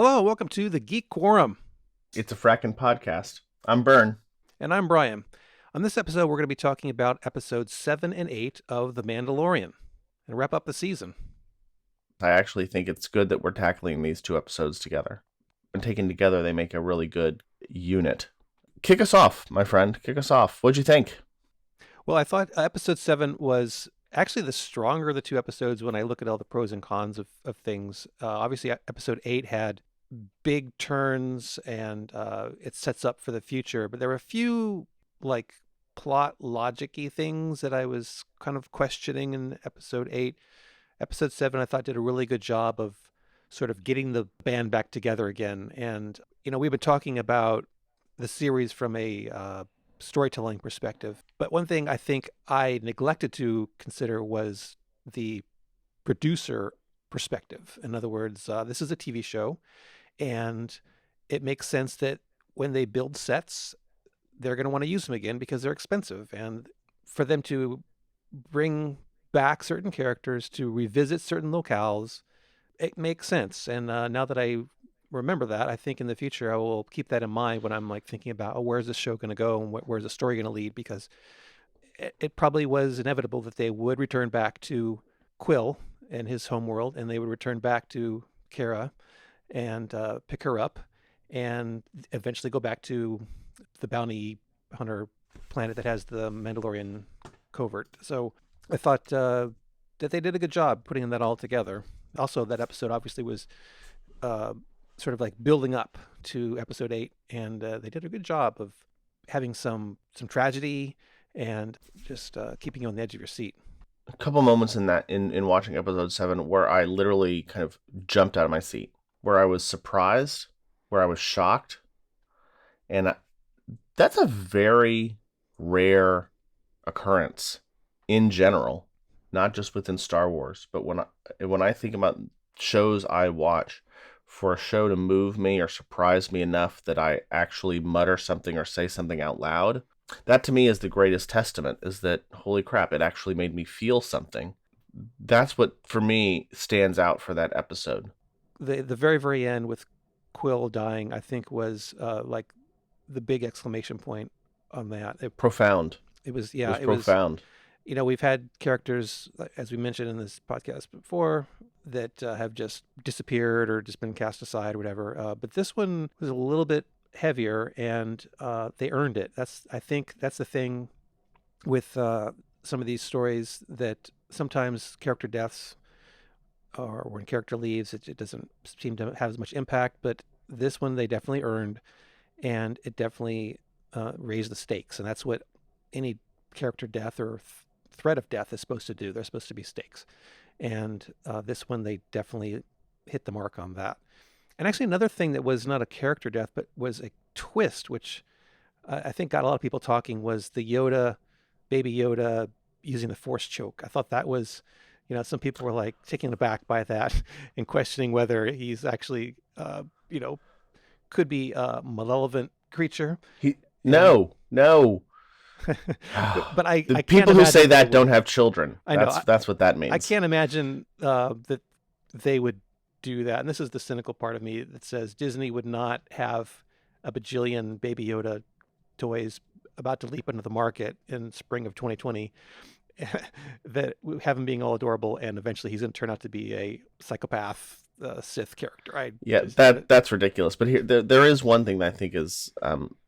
Hello, welcome to the Geek Quorum, It's a frackin' podcast. I'm Byrne. and I'm Brian. On this episode, we're going to be talking about episodes 7 and 8 of The Mandalorian and wrap up the season. I actually think it's good that we're tackling these two episodes together. When taken together, they make a really good unit. Kick us off, my friend. Kick us off. What'd you think? Well, I thought episode 7 was actually the stronger of the two episodes when I look at all the pros and cons of things. Obviously, episode 8 had big turns and it sets up for the future, but there were a few like plot logic-y things that I was kind of questioning in episode 8. Episode 7 I thought did a really good job of sort of getting the band back together again. And we've been talking about the series from a storytelling perspective, but one thing I think I neglected to consider was the producer perspective. In other words, this is a TV show, and it makes sense that when they build sets, they're going to want to use them again because they're expensive. And for them to bring back certain characters, to revisit certain locales, it makes sense. And now that I remember that, I think in the future I will keep that in mind when I'm like thinking about, oh, where's this show going to go and where's the story going to lead? Because it probably was inevitable that they would return back to Quill and his homeworld, and they would return back to Kara and pick her up and eventually go back to the bounty hunter planet that has the Mandalorian covert. So I thought that they did a good job putting that all together. Also, that episode obviously was sort of like building up to episode 8, and they did a good job of having some tragedy and just keeping you on the edge of your seat. A couple moments in watching episode 7 where I literally kind of jumped out of my seat, where I was surprised, where I was shocked, and that's a very rare occurrence in general, not just within Star Wars, but when I think about shows I watch, for a show to move me or surprise me enough that I actually mutter something or say something out loud, that to me is the greatest testament, is that, holy crap, it actually made me feel something. That's what, for me, stands out for that episode. The very, very end with Quill dying, I think, was like the big exclamation point on that. Profound. It was, It yeah, was profound. We've had characters, as we mentioned in this podcast before, that have just disappeared or just been cast aside or whatever. But this one was a little bit heavier, and they earned it. I think that's the thing with some of these stories, that sometimes character deaths or when character leaves, it doesn't seem to have as much impact. But this one they definitely earned, and it definitely raised the stakes. And that's what any character death or threat of death is supposed to do. They're supposed to be stakes. And this one, they definitely hit the mark on that. And actually, another thing that was not a character death, but was a twist, which I think got a lot of people talking, was the Baby Yoda using the Force choke. I thought that was, some people were like taken aback by that and questioning whether he's actually, could be a malevolent creature. No. But I The can't people who say imagine that don't have children. I know. That's what that means. I can't imagine that they would do that. And this is the cynical part of me that says Disney would not have a bajillion Baby Yoda toys about to leap into the market in spring of 2020 that have him being all adorable, and eventually he's going to turn out to be a psychopath Sith character. That's ridiculous. But here, there is one thing that I think is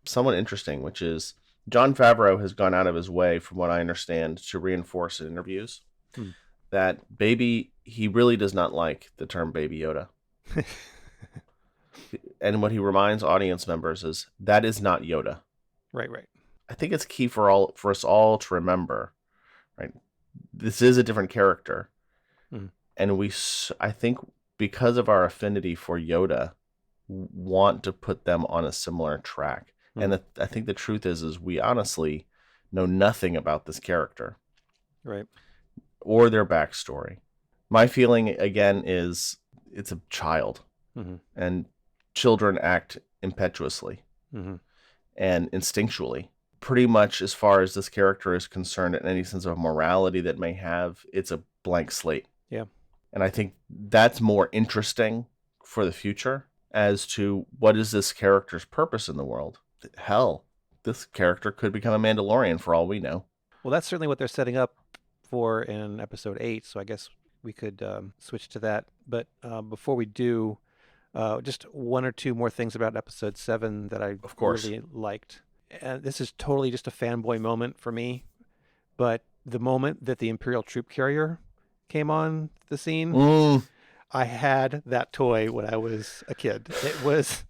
somewhat interesting, which is Jon Favreau has gone out of his way, from what I understand, to reinforce in interviews that he really does not like the term Baby Yoda. And what he reminds audience members is that is not Yoda. Right. I think it's key for us all to remember, right? This is a different character. And I think because of our affinity for Yoda, want to put them on a similar track. And I think the truth is we honestly know nothing about this character. Right. Or their backstory. My feeling, again, is it's a child. And children act impetuously and instinctually. Pretty much as far as this character is concerned, in any sense of morality that may have, it's a blank slate. Yeah. And I think that's more interesting for the future as to what is this character's purpose in the world. Hell, this character could become a Mandalorian for all we know. Well, that's certainly what they're setting up for in episode 8, so I guess we could switch to that. But before we do, just one or two more things about episode 7 that I Of course. really liked. And this is totally just a fanboy moment for me, but the moment that the Imperial troop carrier came on the scene, I had that toy when I was a kid. It was,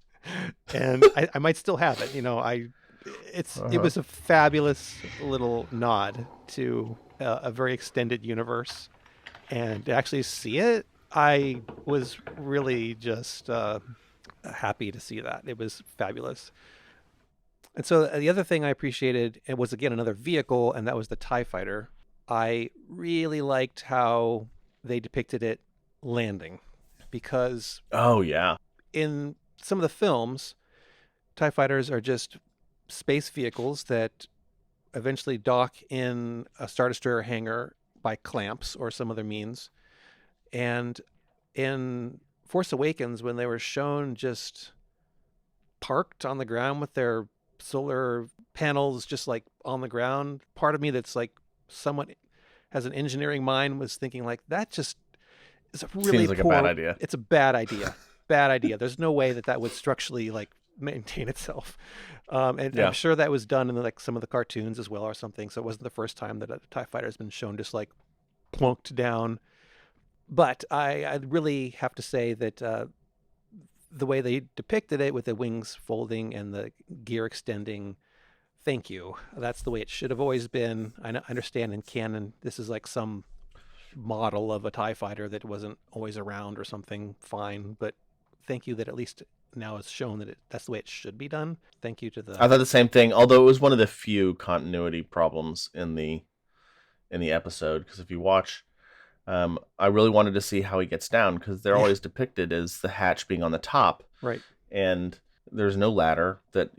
and I might still have it. It was a fabulous little nod to a very extended universe, and to actually see it, I was really just happy to see that. It was fabulous. And so the other thing I appreciated, it was again another vehicle, and that was the TIE fighter. I really liked how they depicted it landing, because Oh, yeah. in some of the films, TIE fighters are just space vehicles that eventually dock in a Star Destroyer hangar by clamps or some other means. And in Force Awakens, when they were shown just parked on the ground with their solar panels just like on the ground, part of me that's like somewhat has an engineering mind was thinking like that just is a really Seems like a bad idea. It's a bad idea. Bad idea. There's no way that would structurally like maintain itself. And Yeah. I'm sure that was done in like some of the cartoons as well or something. So it wasn't the first time that a TIE fighter has been shown just like plunked down. But I really have to say that the way they depicted it with the wings folding and the gear extending, thank you. That's the way it should have always been. I understand in canon this is like some model of a TIE fighter that wasn't always around or something, fine. But thank you that at least now it's shown that that's the way it should be done. Thank you to the... I thought the same thing, although it was one of the few continuity problems in the episode, because if you watch, I really wanted to see how he gets down, because they're always depicted as the hatch being on the top. Right. And there's no ladder that,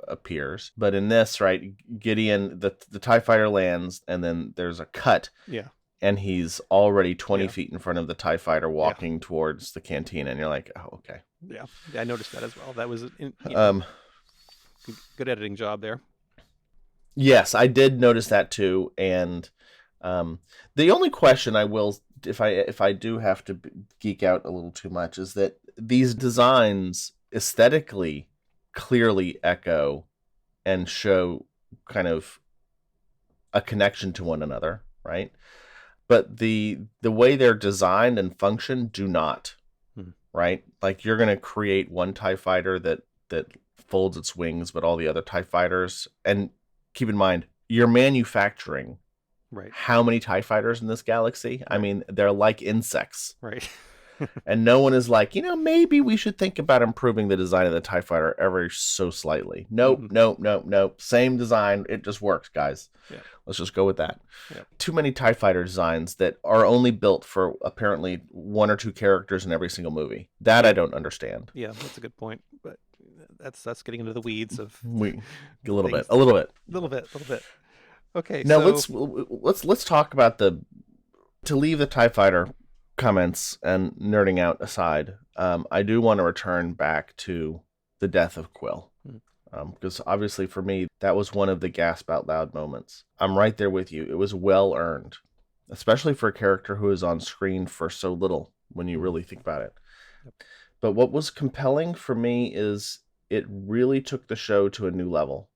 appears. But in this, right, Gideon, the TIE fighter lands, and then there's a cut. Yeah. And he's already 20 feet in front of the TIE fighter walking towards the cantina. And you're like, oh, okay. Yeah, I noticed that as well. That was good editing job there. Yes, I did notice that too. And the only question I will, if I do have to geek out a little too much, is that these designs aesthetically clearly echo and show kind of a connection to one another, right? But the way they're designed and function do not, right? Like you're going to create one TIE fighter that folds its wings, but all the other TIE fighters, and keep in mind, you're manufacturing how many TIE fighters in this galaxy? I mean, they're like insects. Right. And no one is like, maybe we should think about improving the design of the TIE fighter ever so slightly. Nope, nope. Same design. It just works, guys. Yeah. Let's just go with that. Yeah. Too many TIE fighter designs that are only built for apparently one or two characters in every single movie. That I don't understand. Yeah, that's a good point. But that's getting into the weeds of a little bit. Okay. Now let's talk about to leave the TIE fighter comments and nerding out aside, I do want to return back to the death of Quill, because obviously for me that was one of the gasp out loud moments. I'm right there with you. It was well earned, especially for a character who is on screen for so little when you really think about it. Yep. But what was compelling for me is it really took the show to a new level.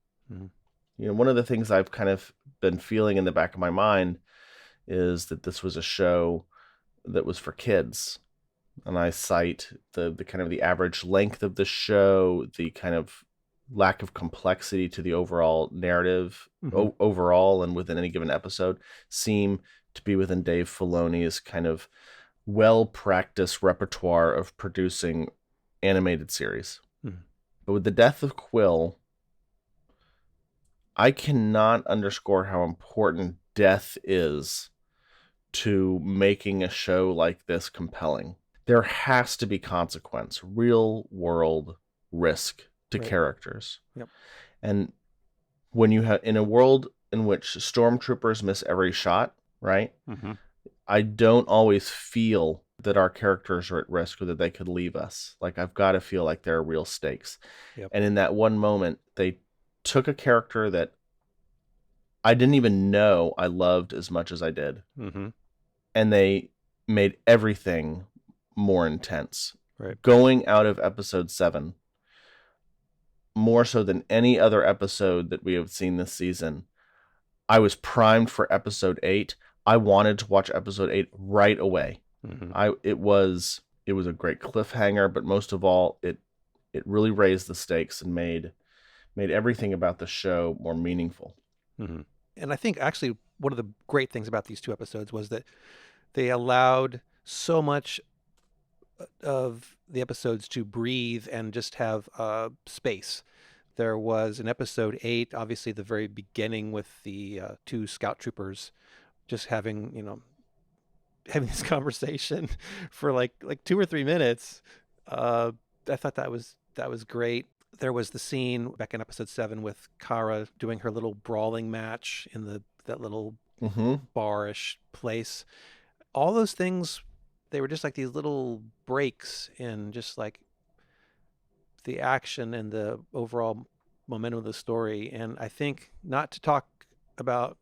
One of the things I've kind of been feeling in the back of my mind is that this was a show that was for kids, and I cite the kind of the average length of the show, the kind of lack of complexity to the overall narrative overall and within any given episode seem to be within Dave Filoni's kind of well-practiced repertoire of producing animated series. But with the death of Quill, I cannot underscore how important death is to making a show like this compelling. There has to be consequence, real world risk to characters. Yep. And when you have in a world in which stormtroopers miss every shot, right? I don't always feel that our characters are at risk or that they could leave us. Like, I've got to feel like there are real stakes. Yep. And in that one moment, they took a character that I didn't even know I loved as much as I did. Mm-hmm. And they made everything more intense. Right. Going out of episode 7, more so than any other episode that we have seen this season, I was primed for episode 8. I wanted to watch episode 8 right away. Mm-hmm. It was a great cliffhanger, but most of all, it really raised the stakes and made everything about the show more meaningful. Mm-hmm. And I think actually one of the great things about these 2 episodes was that they allowed so much of the episodes to breathe and just have space. There was in episode 8, obviously the very beginning with the 2 scout troopers just having this conversation for like 2 or 3 minutes. I thought that was great. There was the scene back in episode 7 with Kara doing her little brawling match in that little bar-ish place. All those things, they were just like these little breaks in just like the action and the overall momentum of the story. And I think, not to talk about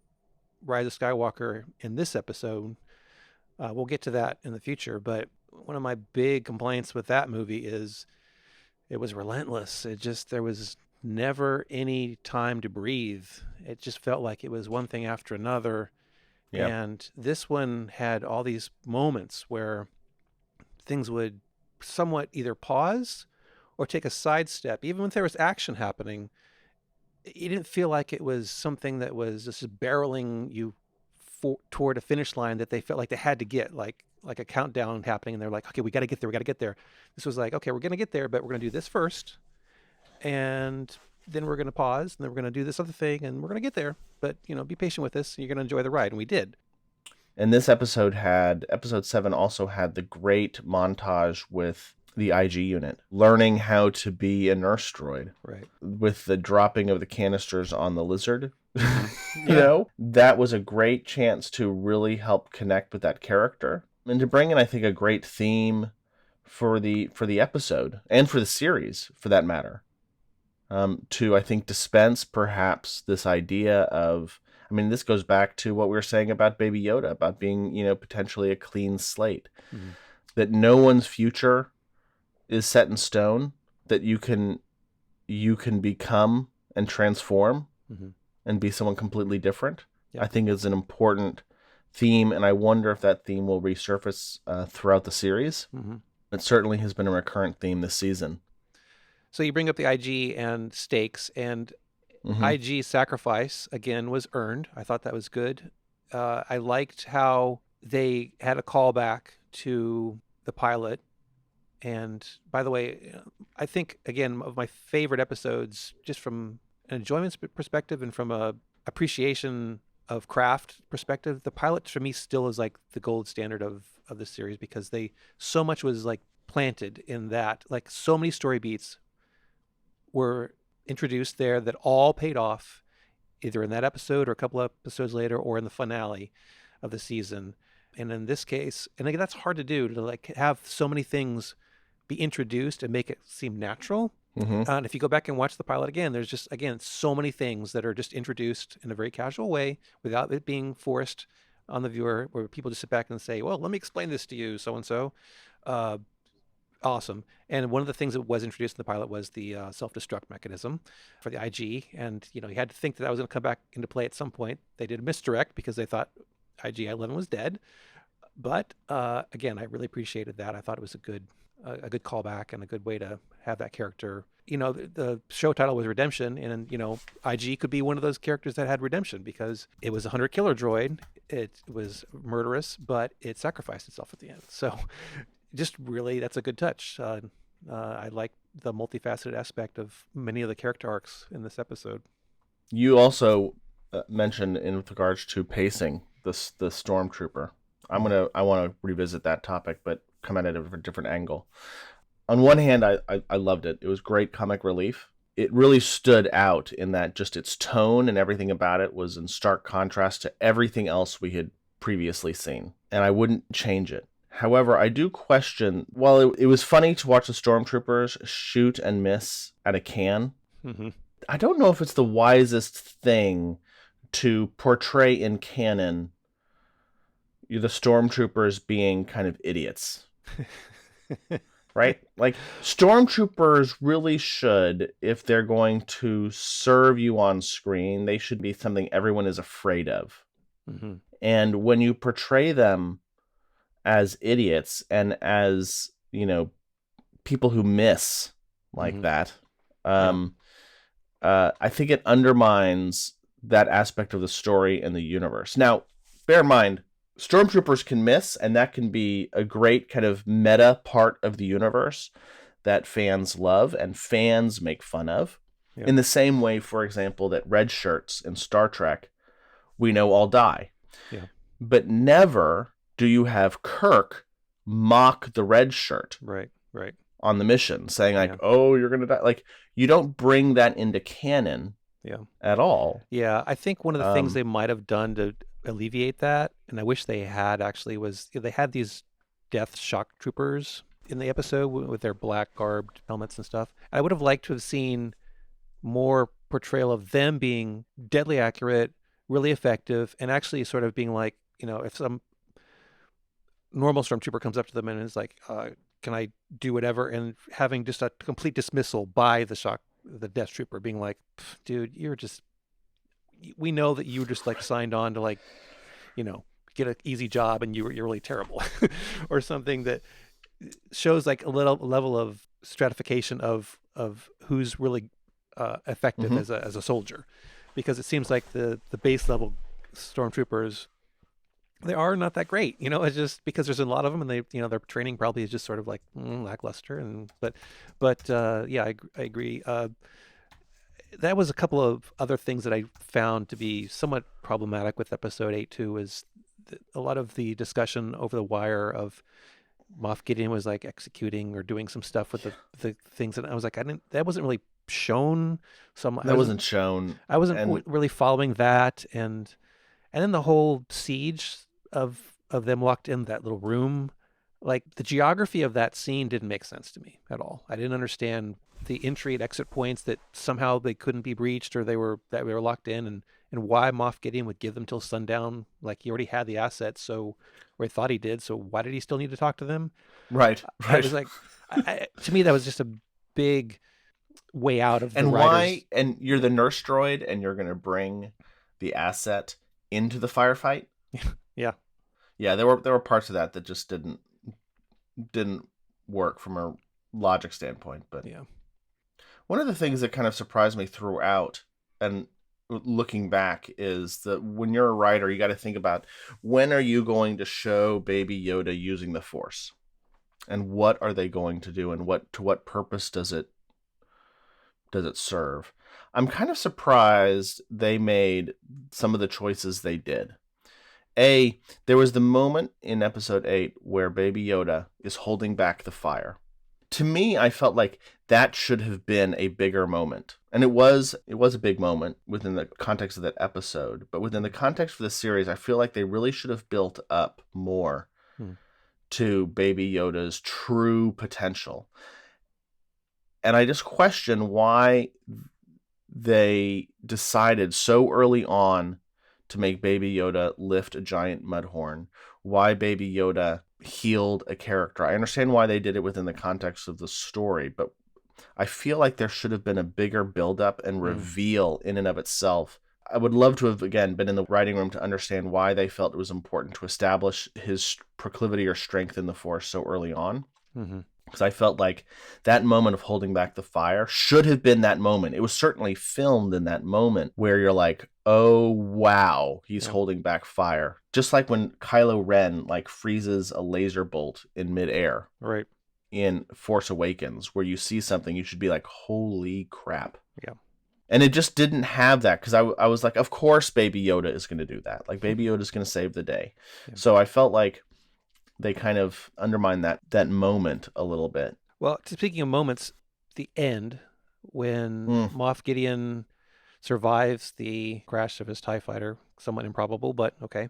Rise of Skywalker in this episode, we'll get to that in the future, but one of my big complaints with that movie is it was relentless. There was never any time to breathe. It just felt like it was one thing after another. Yeah. And this one had all these moments where things would somewhat either pause or take a sidestep. Even when there was action happening, it didn't feel like it was something that was just barreling you toward a finish line that they felt like they had to get, like a countdown happening, and they're like, okay, we got to get there. This was like, okay, we're going to get there, but we're going to do this first, and then we're going to pause, and then we're going to do this other thing, and we're going to get there. But, be patient with us, and you're going to enjoy the ride. And we did. And this episode 7 also had the great montage with the IG unit learning how to be a nurse droid. Right. With the dropping of the canisters on the lizard. That was a great chance to really help connect with that character and to bring in, I think, a great theme for the episode and for the series, for that matter. To, I think, dispense perhaps this idea of, this goes back to what we were saying about Baby Yoda, about being, potentially a clean slate. Mm-hmm. That no one's future is set in stone, that you can become and transform and be someone completely different. Yep. I think is an important theme, and I wonder if that theme will resurface throughout the series. Mm-hmm. It certainly has been a recurrent theme this season. So you bring up the IG and stakes, and IG's sacrifice, again, was earned. I thought that was good. I liked how they had a callback to the pilot. And by the way, I think, again, of my favorite episodes, just from an enjoyment perspective and from a appreciation of craft perspective, the pilot for me still is like the gold standard of the series, because so much was like planted in that. Like, so many story beats were introduced there that all paid off either in that episode or a couple of episodes later or in the finale of the season. And in this case, and again, that's hard to do, to like have so many things be introduced and make it seem natural. Mm-hmm. And if you go back and watch the pilot again, there's just, again, so many things that are just introduced in a very casual way without it being forced on the viewer, where people just sit back and say, well, let me explain this to you, so-and-so. Awesome. And one of the things that was introduced in the pilot was the self-destruct mechanism for the IG. And, you had to think that was going to come back into play at some point. They did a misdirect because they thought IG-11 was dead. But, again, I really appreciated that. I thought it was a good callback and a good way to have that character. The show title was Redemption, and IG could be one of those characters that had redemption, because it was a hunter killer droid. It was murderous, but it sacrificed itself at the end. So just really, that's a good touch. I like the multifaceted aspect of many of the character arcs in this episode. You also mentioned, in regards to pacing, the stormtrooper. I want to revisit that topic, but come at it at a different angle. On one hand, I loved it. It was great comic relief. It really stood out in that just its tone and everything about it was in stark contrast to everything else we had previously seen. And I wouldn't change it. However, I do question. While it was funny to watch the stormtroopers shoot and miss at a can, Mm-hmm. I don't know if it's the wisest thing to portray in canon the stormtroopers being kind of idiots. Right? Like, stormtroopers really should, if they're going to serve you on screen, they should be something everyone is afraid of. Mm-hmm. And when you portray them as idiots and as, people who miss like Mm-hmm. that, Yeah. I think it undermines that aspect of the story and the universe. Now, bear in mind, stormtroopers can miss, and that can be a great kind of meta part of the universe that fans love and fans make fun of. Yeah. In the same way, for example, that red shirts in Star Trek, we know all die. Yeah. But never do you have Kirk mock the red shirt Right. Right. on the mission, saying like, Yeah. "Oh, you're gonna die." Like, you don't bring that into canon Yeah. at all. Yeah. I think one of the things Um, they might have done to alleviate that, and I wish they had actually, was they had these death shock troopers in the episode with their black garbed helmets and stuff. I would have liked to have seen more portrayal of them being deadly accurate, really effective, and actually sort of being like, if some normal stormtrooper comes up to them and is like, "Can I do whatever?" and having just a complete dismissal by the death trooper, being like, "Dude, we know that you just like signed on to like, you know, get an easy job, and you're really terrible," or something that shows like a little level of stratification of who's really effective mhm. as a soldier, because it seems like the base level stormtroopers, they are not that great. It's just because there's a lot of them, and their training probably is just sort of like lackluster. And but yeah, I agree. That was a couple of other things that I found to be somewhat problematic with episode 8 too. Is a lot of the discussion over the wire of Moff Gideon was like executing or doing some stuff with the things, and I was like, that wasn't really shown. So That wasn't shown, I wasn't and really following that, and then the whole siege of them locked in that little room, like the geography of that scene didn't make sense to me at all. I didn't understand the entry and exit points that somehow they couldn't be breached, or they were locked in, and why Moff Gideon would give them till sundown. Like, he already had the assets, so, or he thought he did, so why did he still need to talk to them? right, I right. was like, to me that was just a big way out of the And writers. why? And you're the nurse droid, and you're gonna bring the asset into the firefight. Yeah. Yeah, there were parts of that just didn't work from a logic standpoint. But Yeah. one of the things that kind of surprised me throughout, and looking back, is that when you're a writer, you got to think about, when are you going to show Baby Yoda using the Force, and what are they going to do, and what purpose does it serve? I'm kind of surprised they made some of the choices they did. There was the moment in episode 8 where Baby Yoda is holding back the fire. To me, I felt like that should have been a bigger moment. And it was a big moment within the context of that episode. But within the context of the series, I feel like they really should have built up more Hmm. to Baby Yoda's true potential. And I just question why they decided so early on to make Baby Yoda lift a giant mud horn, why Baby Yoda healed a character. I understand why they did it within the context of the story, but I feel like there should have been a bigger buildup and reveal in and of itself. I would love to have, again, been in the writing room to understand why they felt it was important to establish his proclivity or strength in the Force so early on. Mm-hmm. Because I felt like that moment of holding back the fire should have been that moment. It was certainly filmed in that moment where you're like, oh, wow, he's holding back fire. Just like when Kylo Ren like freezes a laser bolt in midair. Right. In Force Awakens, where you see something, you should be like, holy crap. Yeah. And it just didn't have that, because I was like, of course Baby Yoda is going to do that. Like, Baby Yoda is going to save the day. Yeah. So I felt like they kind of undermined that moment a little bit. Well, speaking of moments, the end, when Moff Gideon survives the crash of his TIE fighter, somewhat improbable, but okay,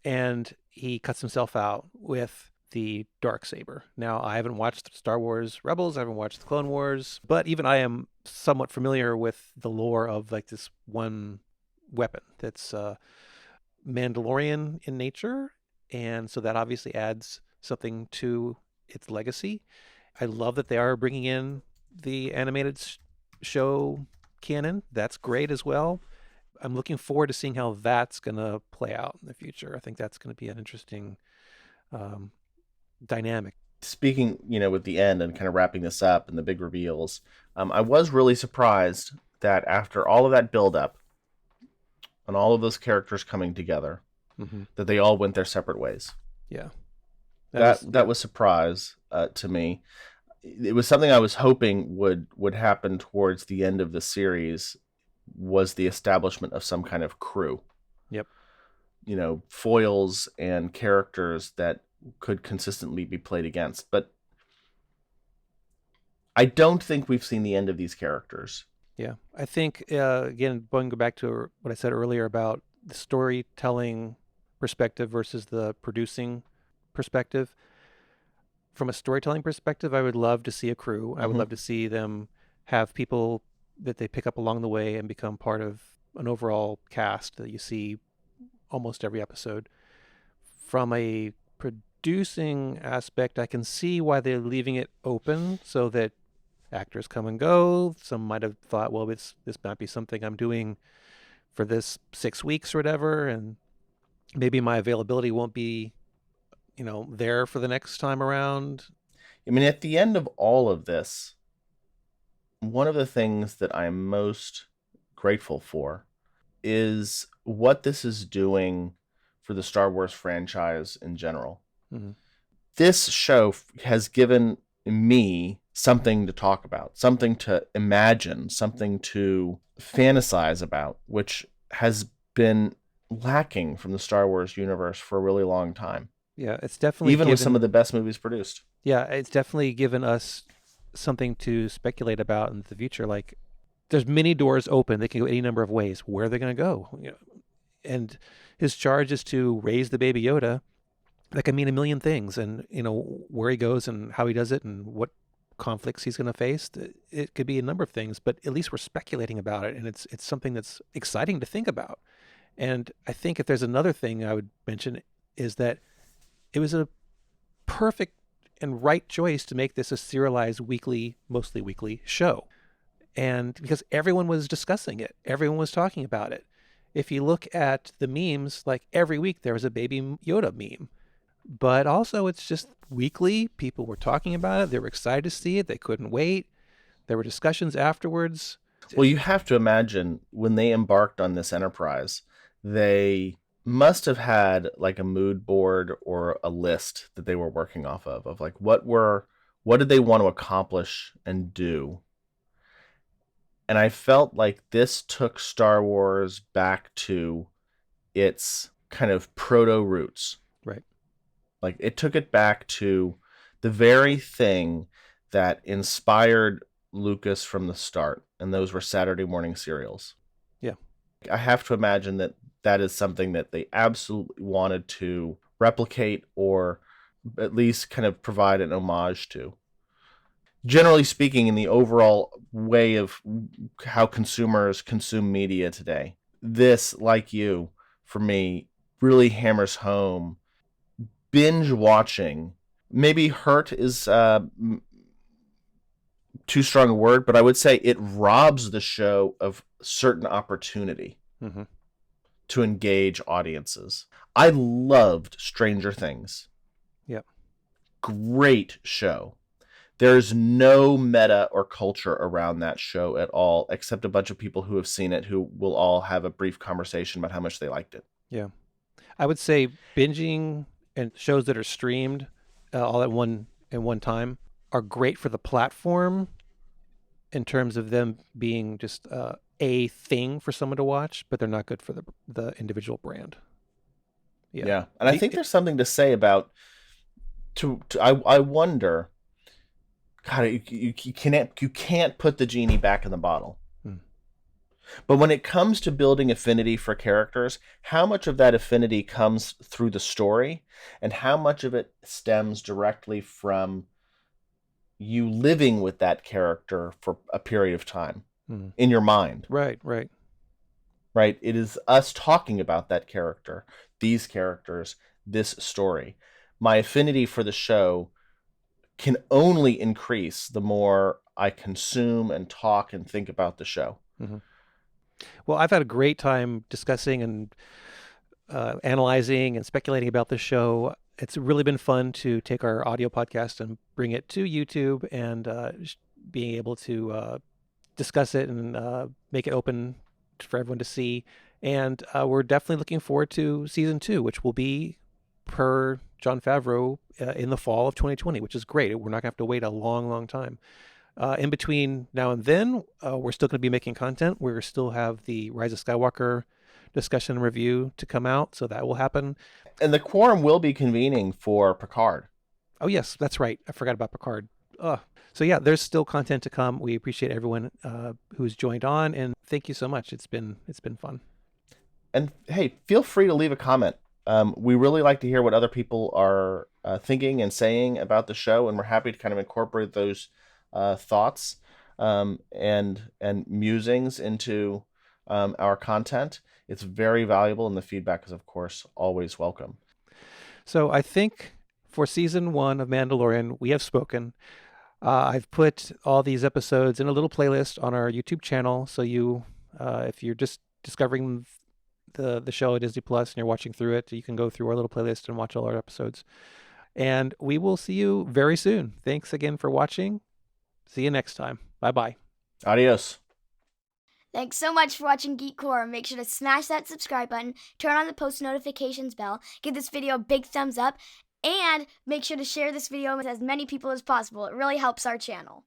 and he cuts himself out with the Darksaber. Now, I haven't watched Star Wars Rebels, I haven't watched the Clone Wars, but even I am somewhat familiar with the lore of like this one weapon that's Mandalorian in nature, and so that obviously adds something to its legacy. I love that they are bringing in the animated show canon. That's great as well. I'm looking forward to seeing how that's going to play out in the future. I think that's going to be an interesting um, dynamic. Speaking, with the end and kind of wrapping this up and the big reveals, I was really surprised that after all of that build-up and all of those characters coming together, that they all went their separate ways. Yeah. That was surprise to me. It was something I was hoping would happen towards the end of the series, was the establishment of some kind of crew. Yep. Foils and characters that could consistently be played against. But I don't think we've seen the end of these characters. Yeah. I think, again, going back to what I said earlier about the storytelling perspective versus the producing perspective. From a storytelling perspective, I would love to see a crew. I would love to see them have people that they pick up along the way and become part of an overall cast that you see almost every episode. From a producing aspect, I can see why they're leaving it open so that actors come and go. Some might have thought, well, this might be something I'm doing for this 6 weeks or whatever, and maybe my availability won't be there for the next time around. I mean, at the end of all of this, one of the things that I'm most grateful for is what this is doing for the Star Wars franchise in general. This show has given me something to talk about, something to imagine, something to fantasize about, which has been lacking from the Star Wars universe for a really long time. Yeah, it's definitely even with some of the best movies produced. Yeah, it's definitely given us something to speculate about in the future. Like, there's many doors open; they can go any number of ways. Where are they going to go? And his charge is to raise the baby Yoda. That can mean a million things, and where he goes and how he does it, and what conflicts he's going to face. It could be a number of things, but at least we're speculating about it, and it's something that's exciting to think about. And I think if there's another thing I would mention is that it was a perfect and right choice to make this a serialized mostly weekly show. And because everyone was discussing it, everyone was talking about it. If you look at the memes, like every week there was a baby Yoda meme. But also it's just weekly. People were talking about it. They were excited to see it. They couldn't wait. There were discussions afterwards. Well, you have to imagine when they embarked on this enterprise, they must have had like a mood board or a list that they were working off of like what did they want to accomplish and do. And I felt like this took Star Wars back to its kind of proto roots. Right. Like it took it back to the very thing that inspired Lucas from the start, and those were Saturday morning serials. Yeah. I have to imagine that is something that they absolutely wanted to replicate or at least kind of provide an homage to. Generally speaking, in the overall way of how consumers consume media today, this, like you, for me, really hammers home binge watching. Maybe hurt is too strong a word, but I would say it robs the show of certain opportunity to engage audiences. I loved Stranger Things. Yep. Great show. There's no meta or culture around that show at all, except a bunch of people who have seen it who will all have a brief conversation about how much they liked it. Yeah. I would say binging and shows that are streamed all at one time are great for the platform in terms of them being just a thing for someone to watch, but they're not good for the individual brand. Yeah. And I think there's something to say about I wonder, God, you can't put the genie back in the bottle. But when it comes to building affinity for characters, how much of that affinity comes through the story, and how much of it stems directly from you living with that character for a period of time in your mind? Right. Right? It is us talking about that character, these characters, this story. My affinity for the show can only increase the more I consume and talk and think about the show. Mm-hmm. Well, I've had a great time discussing and analyzing and speculating about this show. It's really been fun to take our audio podcast and bring it to YouTube and being able to discuss it and make it open for everyone to see. And we're definitely looking forward to season 2, which will be, per Jon Favreau, in the fall of 2020, which is great. We're not going to have to wait a long, long time. In between now and then, we're still going to be making content. We still have the Rise of Skywalker discussion and review to come out, so that will happen. And the quorum will be convening for Picard. Oh, yes, that's right. I forgot about Picard. So yeah, there's still content to come. We appreciate everyone who's joined on, and thank you so much. It's been fun. And hey, feel free to leave a comment. We really like to hear what other people are thinking and saying about the show, and we're happy to kind of incorporate those thoughts and musings into our content. It's very valuable, and the feedback is, of course, always welcome. So I think for season 1 of Mandalorian, we have spoken. I've put all these episodes in a little playlist on our YouTube channel, so you, if you're just discovering the show at Disney Plus and you're watching through it, you can go through our little playlist and watch all our episodes. And we will see you very soon. Thanks again for watching. See you next time. Bye-bye. Adios. Thanks so much for watching Geek Core. Make sure to smash that subscribe button, turn on the post notifications bell, give this video a big thumbs up, and make sure to share this video with as many people as possible. It really helps our channel.